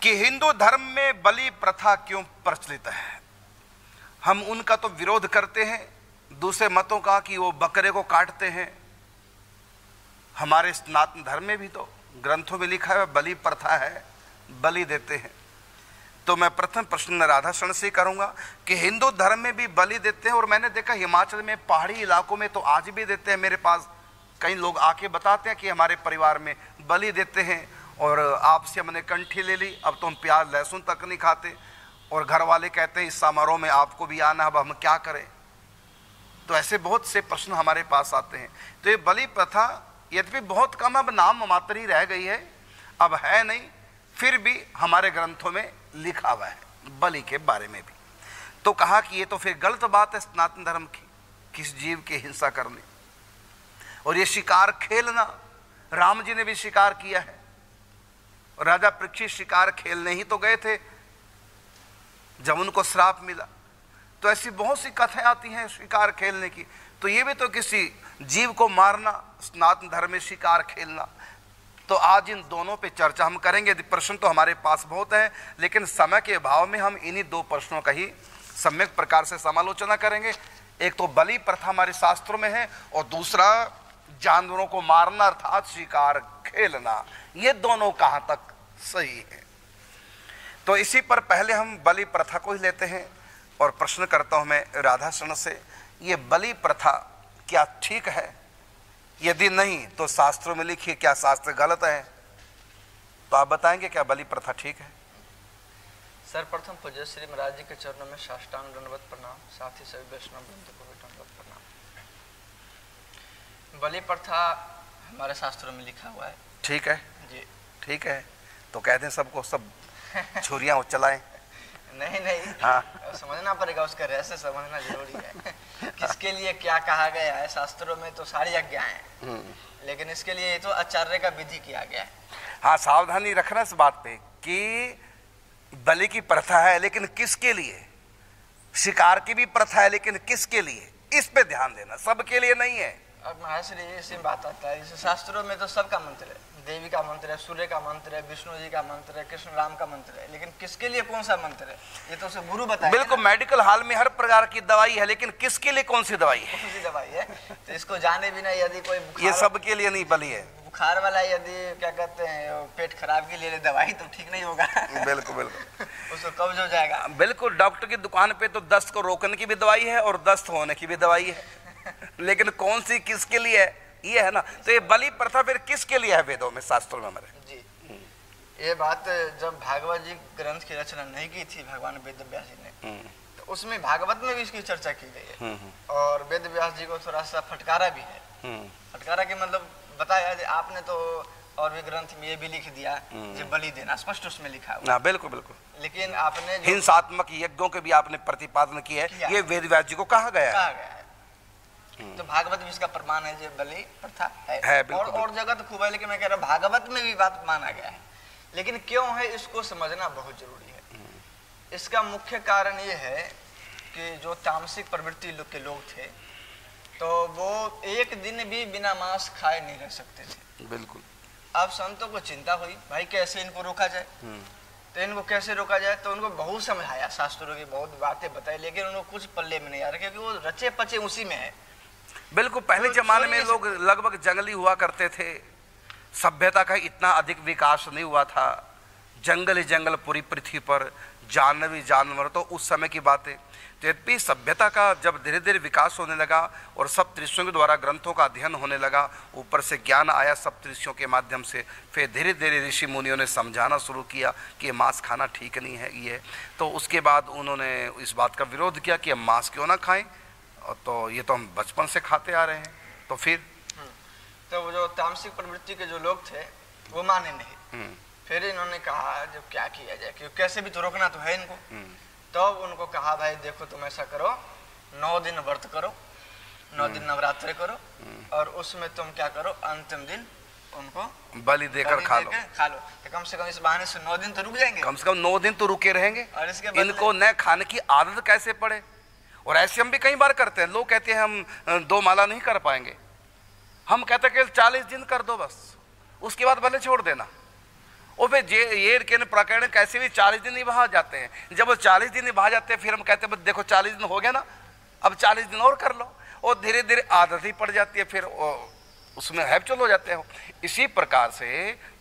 कि हिंदू धर्म में बलि प्रथा क्यों प्रचलित है। हम उनका तो विरोध करते हैं, दूसरे मतों का कि वो बकरे को काटते हैं। हमारे सनातन धर्म में भी तो ग्रंथों में लिखा है बलि प्रथा है, बलि देते हैं। तो मैं प्रथम प्रश्न राधा शरण से करूंगा कि हिंदू धर्म में भी बलि देते हैं, और मैंने देखा हिमाचल में पहाड़ी इलाकों में तो आज भी देते हैं। मेरे पास कई लोग आके बताते हैं कि हमारे परिवार में बलि देते हैं, और आपसे हमने कंठी ले ली, अब तो हम प्याज लहसुन तक नहीं खाते, और घर वाले कहते हैं इस समारोह में आपको भी आना, अब हम क्या करें। तो ऐसे बहुत से प्रश्न हमारे पास आते हैं। तो ये बलि प्रथा यद्यपि बहुत कम अब नाम मात्र ही रह गई है, अब है नहीं, फिर भी हमारे ग्रंथों में लिखा हुआ है बलि के बारे में भी। तो कहा कि ये तो फिर गलत बात है सनातन धर्म की, किस जीव की हिंसा करनी, और ये शिकार खेलना। राम जी ने भी शिकार किया है, और राजा परीक्षित शिकार खेलने ही तो गए थे जब उनको श्राप मिला। तो ऐसी बहुत सी कथाएं आती हैं शिकार खेलने की। तो ये भी तो किसी जीव को मारना, सनातन धर्म में शिकार खेलना। तो आज इन दोनों पे चर्चा हम करेंगे। प्रश्न तो हमारे पास बहुत है, लेकिन समय के अभाव में हम इन्हीं दो प्रश्नों का ही सम्यक प्रकार से समालोचना करेंगे। एक तो बलि प्रथा हमारे शास्त्रों में है, और दूसरा जानवरों को मारना अर्थात शिकार खेलना। ये दोनों कहां तक सही है। तो इसी पर पहले हम बलि प्रथा को ही लेते हैं, और प्रश्न करता हूं मैं राधा शरण से, ये बलि प्रथा क्या ठीक है? यदि नहीं तो शास्त्रों में लिखिए क्या शास्त्र गलत है। तो आप बताएंगे क्या बलि प्रथा ठीक है? सर्वप्रथम पूज्य श्री महाराज जी के चरणों में साष्टांग दंडवत प्रणाम, साथ ही सभी वैष्णव वृंद को भी दंडवत प्रणाम। बलि प्रथा हमारे शास्त्रों में लिखा हुआ है। ठीक है जी, ठीक है। तो कहते हैं सबको सब छुरियां चलाएं। नहीं नहीं, हाँ, समझना पड़ेगा, उसका रहस्य समझना जरूरी है। किसके लिए क्या कहा गया है। शास्त्रों में तो सारी आज्ञाएं हैं, लेकिन इसके लिए ये तो आचार्य का विधि किया गया है। हाँ, सावधानी रखना इस बात पे कि बलि की प्रथा है, लेकिन किसके लिए। शिकार की भी प्रथा है, लेकिन किसके लिए, इस पे ध्यान देना, सबके लिए नहीं है। अब महर्षि इसी बात आता है, जैसे शास्त्रों में तो सबका मंत्र है, देवी का मंत्र है, सूर्य का मंत्र है, विष्णु जी का मंत्र है, कृष्ण राम का मंत्र है, लेकिन किसके लिए कौन सा मंत्र है ये तो उसे गुरु बताए। बिल्कुल, मेडिकल हॉल में हर प्रकार की दवाई है, लेकिन किसके लिए कौन सी दवाई है, कौन सी दवाई है। तो इसको जाने बिना यदि कोई ये सबके लिए नहीं बलि है। बुखार वाला यदि क्या कहते हैं पेट खराब के लिए दवाई तो ठीक नहीं होगा। बिल्कुल बिल्कुल, उसको कब्ज हो जाएगा। बिल्कुल, डॉक्टर की दुकान पे तो दस्त को रोकने की भी दवाई है और दस्त होने की भी दवाई है, लेकिन कौन सी किसके लिए है ये है ना। तो ये बलि प्रथा फिर किसके लिए है वेदों में, शास्त्रों में हमारे? जी, ये बात जब भागवत जी ग्रंथ की रचना नहीं की थी भगवान वेद व्यास जी ने, तो उसमें भागवत में भी इसकी चर्चा की गई है, और वेद व्यास जी को थोड़ा सा फटकारा भी है। फटकारा के मतलब बताया आपने तो और भी ग्रंथ में ये भी लिख दिया जो बलि देना स्पष्ट उसमें लिखा हुआ। बिल्कुल बिल्कुल, लेकिन आपने हिंसात्मक यज्ञों के भी आपने प्रतिपादन किया है, ये वेद व्यास जी को कहा गया है। तो भागवत भी इसका प्रमाण है जो बलि प्रथा है और जगह तो खूब है, लेकिन मैं कह रहा हूँ भागवत में भी बात माना गया है। लेकिन क्यों है इसको समझना बहुत जरूरी है। इसका मुख्य कारण ये है कि जो तामसिक प्रवृत्ति के लोग थे तो वो एक दिन भी बिना मांस खाए नहीं रह सकते थे। बिल्कुल। अब संतों को चिंता हुई भाई कैसे इनको रोका जाए, तो इनको कैसे रोका जाए, तो उनको बहुत समझाया, शास्त्रों की बहुत बातें बताई, लेकिन उनको कुछ पल्ले में नहीं आ रहा क्योंकि वो रचे पचे उसी में है। बिल्कुल, पहले जमाने में लोग लगभग जंगली हुआ करते थे, सभ्यता का इतना अधिक विकास नहीं हुआ था, जंगल ही जंगल पूरी पृथ्वी पर, जानवर ही जानवर, तो उस समय की बातें। यद्यपि सभ्यता का जब धीरे धीरे विकास होने लगा और सप्तऋषियों के द्वारा ग्रंथों का अध्ययन होने लगा, ऊपर से ज्ञान आया सप्तऋषियों के माध्यम से, फिर धीरे धीरे ऋषि मुनियों ने समझाना शुरू किया कि मांस खाना ठीक नहीं है ये। तो उसके बाद उन्होंने इस बात का विरोध किया कि हम मांस क्यों ना खाएं, तो ये तो हम बचपन से खाते आ रहे हैं। तो फिर तो वो जो तामसिक प्रवृत्ति के जो लोग थे वो माने नहीं। फिर इन्होंने कहा जब क्या किया जाए, क्योंकि कैसे भी तो रोकना तो है इनको। तो उनको कहा भाई देखो तुम ऐसा करो, 9 दिन व्रत करो, 9 दिन नवरात्रि करो, और उसमें तुम क्या करो अंतिम दिन उनको बलि देकर खा लो। तो कम से कम इस बहाने से 9 दिन तो रुक जाएंगे, कम से कम 9 दिन तो रुके रहेंगे। और इसके इनको न खाने की आदत कैसे पड़े। और ऐसे हम भी कई बार करते हैं, लोग कहते हैं हम 2 माला नहीं कर पाएंगे, हम कहते हैं कि 40 दिन कर दो बस, उसके बाद भले छोड़ देना। और फिर ये के प्रकरण कैसे भी 40 दिन निभा जाते हैं। जब वो 40 दिन निभा जाते हैं फिर हम कहते हैं देखो 40 दिन हो गया ना, अब 40 दिन और कर लो, और धीरे धीरे आदत ही पड़ जाती है, फिर उसमें हैबिचुअल हो जाते हो। इसी प्रकार से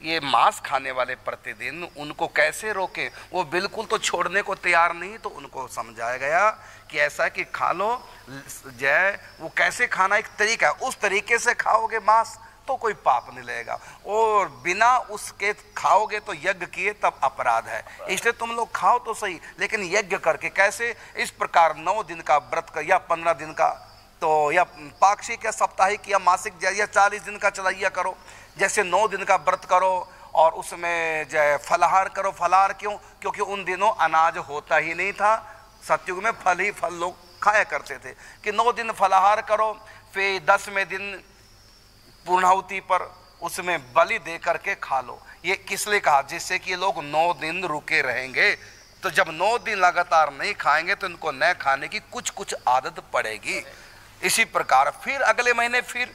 ये मांस खाने वाले प्रतिदिन उनको कैसे रोके, वो बिल्कुल तो छोड़ने को तैयार नहीं, तो उनको समझाया गया कि ऐसा कि खा लो जय, वो कैसे खाना एक तरीका है, उस तरीके से खाओगे मांस तो कोई पाप नहीं लगेगा, और बिना उसके खाओगे तो यज्ञ किए तब अपराध है। इसलिए तुम लोग खाओ तो सही, लेकिन यज्ञ करके कैसे, इस प्रकार 9 दिन का व्रत कर या 15 दिन का, तो या पाक्षिक या साप्ताहिक या मासिक या 40 दिन का चलाइया करो। जैसे 9 दिन का व्रत करो और उसमें जय फलाहार करो। फलाहार क्यों? क्योंकि उन दिनों अनाज होता ही नहीं था, सतयुग में फल ही फल लोग खाया करते थे, कि 9 दिन फलाहार करो, फिर 10वें दिन पूर्णाहुति पर उसमें बलि दे करके खा लो। ये किस लिए कहा? जिससे कि ये लोग 9 दिन रुके रहेंगे, तो जब 9 दिन लगातार नहीं खाएंगे तो इनको न खाने की कुछ आदत पड़ेगी। इसी प्रकार फिर अगले महीने फिर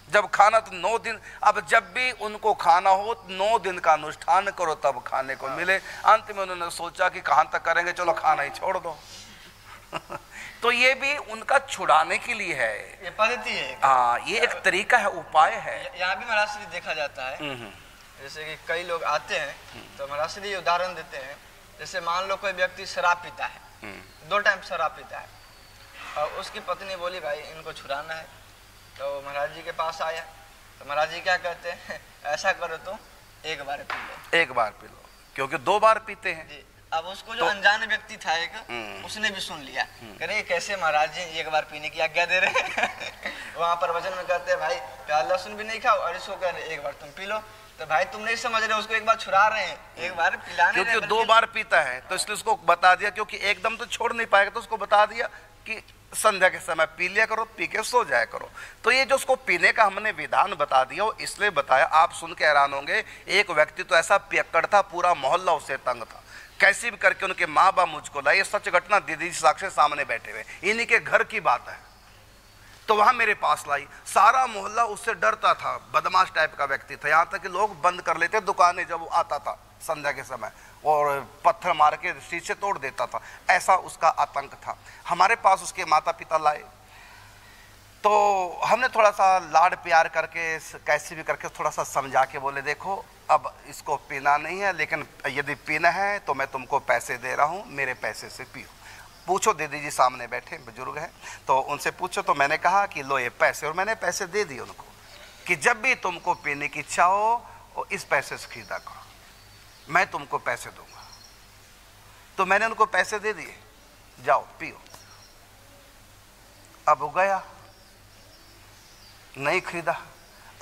जब खाना तो 9 दिन, अब जब भी उनको खाना हो 9 दिन का अनुष्ठान करो तब खाने को मिले। अंत में उन्होंने सोचा कि कहां तक करेंगे, चलो खाना ही छोड़ दो। तो ये भी उनका छुड़ाने के लिए है, ये पद्धति है। हाँ, ये एक तरीका है, उपाय है। यहाँ भी महाराज श्री देखा जाता है, जैसे कि कई लोग आते हैं तो महाराज श्री उदाहरण देते हैं, जैसे मान लो कोई व्यक्ति शराब पीता है, 2 टाइम शराब पीता है, और उसकी पत्नी बोली भाई इनको छुड़ाना है, तो महाराज जी के पास आया, तो महाराज जी क्या कहते हैं, ऐसा करो तो एक बार पी लो, एक बार पी लो, क्योंकि 2 बार पीते हैं जी। अब उसको जो अनजान व्यक्ति था एक, उसने भी सुन लिया, करे कैसे महाराज जी एक बार पीने की आज्ञा दे रहे हैं। वहां पर वचन में कहते हैं भाई प्याज लहसुन भी नहीं खाओ, और इसको कह रहे एक बार तुम पी लो, तो भाई तुम नहीं समझ रहे, उसको एक बार छुड़ा रहे हैं, एक बार पिलाने, क्योंकि 2 बार पीता है तो इसलिए उसको बता दिया, क्योंकि एकदम तो छोड़ नहीं पाएगा, तो उसको बता दिया कि संध्या के समय पी लिया करो, पी के सो जाया करो। तो ये जो उसको पीने का हमने विधान बता दिया, वो इसलिए बताया, आप सुन के हैरान होंगे। एक व्यक्ति तो ऐसा पियक्कड़ था, पूरा मोहल्ला उससे तंग था, कैसी भी करके उनके माँ बाप मुझको लाए। ये सच घटना दीदी साक्षी सामने बैठे हुए, इन्हीं के घर की बात है। तो वहां मेरे पास लाई, सारा मोहल्ला उससे डरता था, बदमाश टाइप का व्यक्ति था, यहाँ तक कि लोग बंद कर लेते दुकानें जब वो आता था संध्या के समय, और पत्थर मार के शीशे तोड़ देता था, ऐसा उसका आतंक था। हमारे पास उसके माता पिता लाए, तो हमने थोड़ा सा लाड प्यार करके कैसे भी करके थोड़ा सा समझा के बोले देखो अब इसको पीना नहीं है, लेकिन यदि पीना है तो मैं तुमको पैसे दे रहा हूँ, मेरे पैसे से पियो। पूछो, दीदी जी सामने बैठे बुजुर्ग हैं, तो उनसे पूछो। तो मैंने कहा कि लो ये पैसे, और मैंने पैसे दे दिए उनको कि जब भी तुमको पीने की इच्छा हो इस पैसे से खरीदा करो, मैं तुमको पैसे दूंगा। तो मैंने उनको पैसे दे दिए, जाओ पियो। अब वो गया, नहीं खरीदा,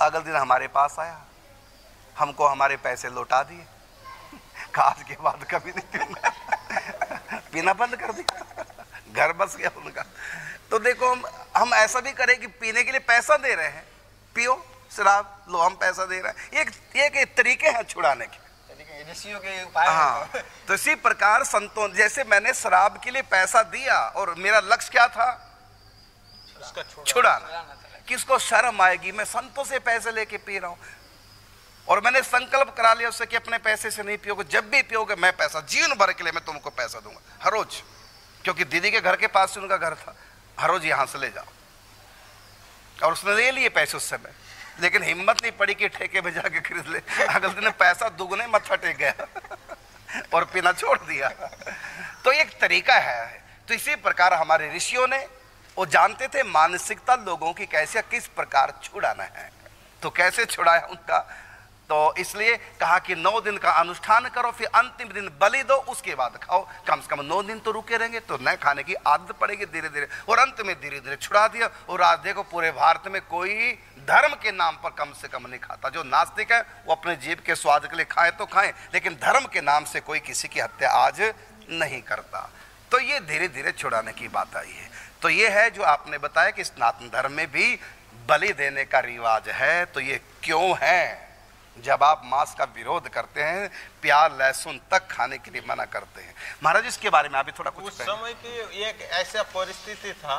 अगले दिन हमारे पास आया, हमको हमारे पैसे लौटा दिए, आज के बाद कभी नहीं पीना, पीना बंद कर दिया, घर बस गया उनका। तो देखो हम ऐसा भी करें कि पीने के लिए पैसा दे रहे हैं, पियो शराब, लो हम पैसा दे रहे हैं, एक तरीके हैं छुड़ाने के, ऋषियों के उपाय। हाँ, तो इसी प्रकार संतों, जैसे मैंने शराब के लिए पैसा दिया और मेरा लक्ष्य क्या था, छुड़ाना, किसको शर्म आएगी मैं संतों से पैसे लेके पी रहा हूं, और मैंने संकल्प करा लिया उससे कि अपने पैसे से नहीं पियोगे, जब भी पियोगे मैं पैसा, जीवन भर के लिए मैं तुमको पैसा दूंगा हर रोज, क्योंकि दीदी के घर के पास से उनका घर था, हर रोज यहां से ले जाओ। और उसने ले लिए पैसे उस समय, लेकिन हिम्मत नहीं पड़ी कि ठेके में जाके खरीद ले, अगले दिन पैसा दुगने मत्था टेक गया और पीना छोड़ दिया। तो एक तरीका है। तो इसी प्रकार हमारे ऋषियों ने, वो जानते थे मानसिकता लोगों की कैसे किस प्रकार छुड़ाना है, तो कैसे छुड़ाया उनका, तो इसलिए कहा कि 9 दिन का अनुष्ठान करो, फिर अंतिम दिन बलि दो, उसके बाद खाओ। कम से कम 9 दिन तो रुके रहेंगे तो न खाने की आदत पड़ेगी धीरे धीरे, और अंत में धीरे धीरे छुड़ा दिया। और आज देखो पूरे भारत में कोई धर्म के नाम पर कम से कम नहीं खाता। जो नास्तिक है वो अपने जीव के स्वाद के लिए खाए तो खाएं, लेकिन धर्म के नाम से कोई किसी की हत्या आज नहीं करता। तो ये धीरे धीरे छुड़ाने की बात आई है। तो ये है जो आपने बताया कि सनातन धर्म में भी बलि देने का रिवाज है। तो ये क्यों है, जब आप मांस का विरोध करते हैं, प्याज लहसुन तक खाने के लिए मना करते हैं। महाराज इसके बारे में अभी थोड़ा कुछ उस समय की एक ऐसा परिस्थिति था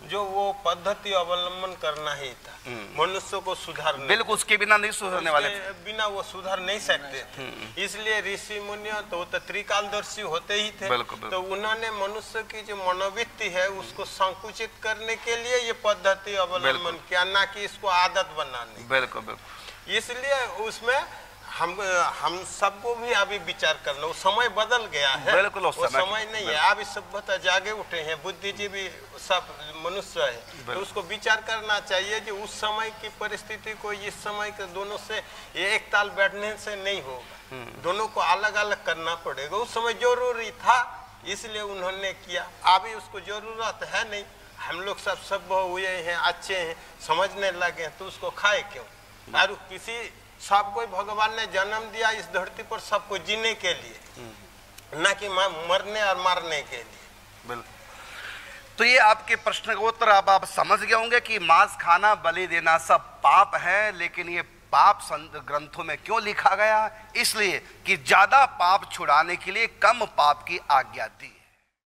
जो वो पद्धति अवलंबन करना ही था, मनुष्य को सुधारने, बिल्कुल उसके बिना नहीं सुधरने वाले, बिना वो सुधार नहीं सकते थे। इसलिए ऋषि मुनि तो त्रिकालदर्शी होते ही थे, तो उन्होंने मनुष्य की जो मनोवृत्ति है उसको संकुचित करने के लिए ये पद्धति अवलंबन किया, ना कि इसको आदत बनाने। बिल्कुल बिल्कुल। इसलिए उसमें हम सबको भी अभी विचार करना, वो समय बदल गया है, बिल्कुल वो समय नहीं है। अभी सभ्यता जागे उठे हैं, बुद्धिजीवी सब मनुष्य है, तो उसको विचार करना चाहिए कि उस समय की परिस्थिति को इस समय के दोनों से एक ताल बैठने से नहीं होगा, दोनों को अलग अलग करना पड़ेगा। उस समय जरूरी था इसलिए उन्होंने किया, अभी उसको जरूरत है नहीं। हम लोग सब सभ्य हुए हैं, अच्छे हैं, समझने लगे, तो उसको खाए क्यों? और किसी सबको भगवान ने जन्म दिया इस धरती पर सबको जीने के लिए, ना कि मरने और मारने के लिए। बिल्कुल। तो ये आपके प्रश्न का उत्तर अब आप समझ गए होंगे कि मांस खाना, बलि देना सब पाप है, लेकिन ये पाप ग्रंथों में क्यों लिखा गया? इसलिए कि ज्यादा पाप छुड़ाने के लिए कम पाप की आज्ञा दी।